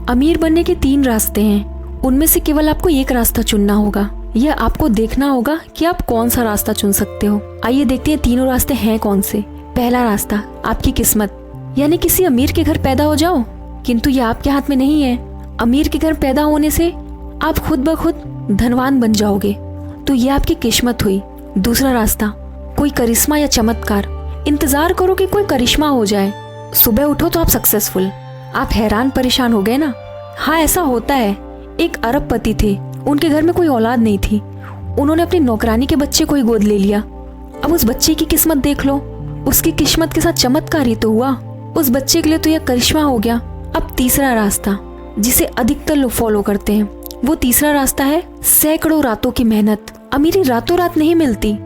अमीर बनने के 3 रास्ते हैं, उनमें से केवल आपको एक रास्ता चुनना होगा। यह आपको देखना होगा कि आप कौन सा रास्ता चुन सकते हो। आइए देखते हैं तीनों रास्ते हैं कौन से। पहला रास्ता, आपकी किस्मत, यानी किसी अमीर के घर पैदा हो जाओ, किंतु यह आपके हाथ में नहीं है। अमीर के घर पैदा होने से आप खुद ब खुद धनवान बन जाओगे, तो यह आपकी किस्मत हुई। दूसरा रास्ता, कोई करिश्मा या चमत्कार। इंतजार करो कि कोई करिश्मा हो जाए, सुबह उठो तो आप सक्सेसफुल। आप हैरान परेशान हो गए ना। हाँ, ऐसा होता है। एक अरबपति थे, उनके घर में कोई औलाद नहीं थी। उन्होंने अपनी नौकरानी के बच्चे को ही गोद ले लिया। अब उस बच्चे की किस्मत देख लो, उसकी किस्मत के साथ चमत्कार ही तो हुआ। उस बच्चे के लिए तो यह करिश्मा हो गया। अब तीसरा रास्ता, जिसे अधिकतर लोग फॉलो करते हैं, वो तीसरा रास्ता है सैकड़ों रातों की मेहनत। अमीरी रातों रात नहीं मिलती,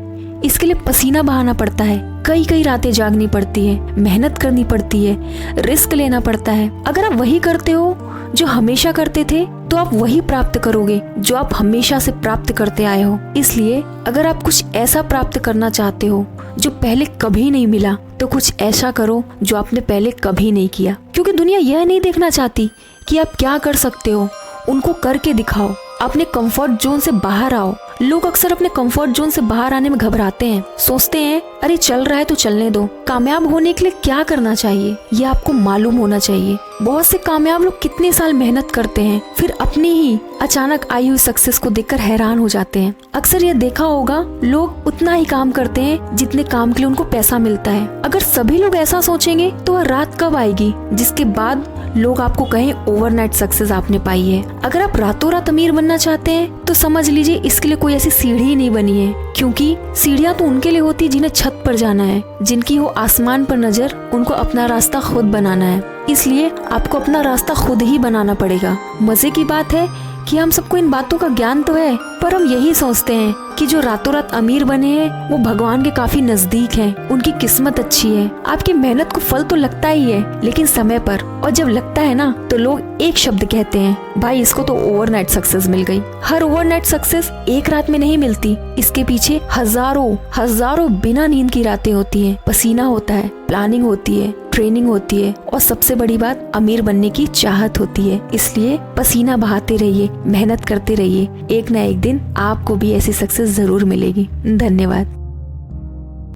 इसके लिए पसीना बहाना पड़ता है, कई रातें जागनी पड़ती है, मेहनत करनी पड़ती है, रिस्क लेना पड़ता है। अगर आप वही करते हो जो हमेशा करते थे, तो आप वही प्राप्त करोगे जो आप हमेशा से प्राप्त करते आए हो। इसलिए अगर आप कुछ ऐसा प्राप्त करना चाहते हो जो पहले कभी नहीं मिला, तो कुछ ऐसा करो जो आपने पहले कभी नहीं किया। क्योंकि दुनिया यह नहीं देखना चाहती कि आप क्या कर सकते हो, उनको करके दिखाओ। अपने कंफर्ट जोन से बाहर आओ। लोग अक्सर अपने कंफर्ट जोन से बाहर आने में घबराते हैं, सोचते हैं अरे चल रहा है तो चलने दो। कामयाब होने के लिए क्या करना चाहिए ये आपको मालूम होना चाहिए। बहुत से कामयाब लोग कितने साल मेहनत करते हैं, फिर अपनी ही अचानक आई हुई सक्सेस को देखकर हैरान हो जाते हैं। अक्सर ये देखा होगा, लोग उतना ही काम करते हैं जितने काम के लिए उनको पैसा मिलता है। अगर सभी लोग ऐसा सोचेंगे तो वह रात कब आएगी जिसके बाद लोग आपको कहें ओवरनाइट सक्सेस आपने पाई है। अगर आप रातों रात अमीर बनना चाहते हैं तो समझ लीजिए इसके लिए कोई ऐसी सीढ़ी नहीं बनी है, क्योंकि सीढ़ियां तो उनके लिए होती जिन्हें छत पर जाना है, जिनकी हो आसमान पर नजर, उनको अपना रास्ता खुद बनाना है। इसलिए आपको अपना रास्ता खुद ही बनाना पड़ेगा। मजे की बात है कि हम सबको इन बातों का ज्ञान तो है, पर हम यही सोचते हैं कि जो रातों रात अमीर बने हैं वो भगवान के काफी नजदीक हैं, उनकी किस्मत अच्छी है। आपकी मेहनत को फल तो लगता ही है, लेकिन समय पर। और जब लगता है ना, तो लोग एक शब्द कहते हैं, भाई इसको तो ओवरनाइट सक्सेस मिल गई। हर ओवरनाइट सक्सेस एक रात में नहीं मिलती, इसके पीछे हजारों बिना नींद की रातें होती है, पसीना होता है, प्लानिंग होती है, ट्रेनिंग होती है, और सबसे बड़ी बात अमीर बनने की चाहत होती है। इसलिए पसीना बहाते रहिए, मेहनत करते रहिए, एक ना एक दिन आपको भी ऐसी सक्सेस जरूर मिलेगी। धन्यवाद।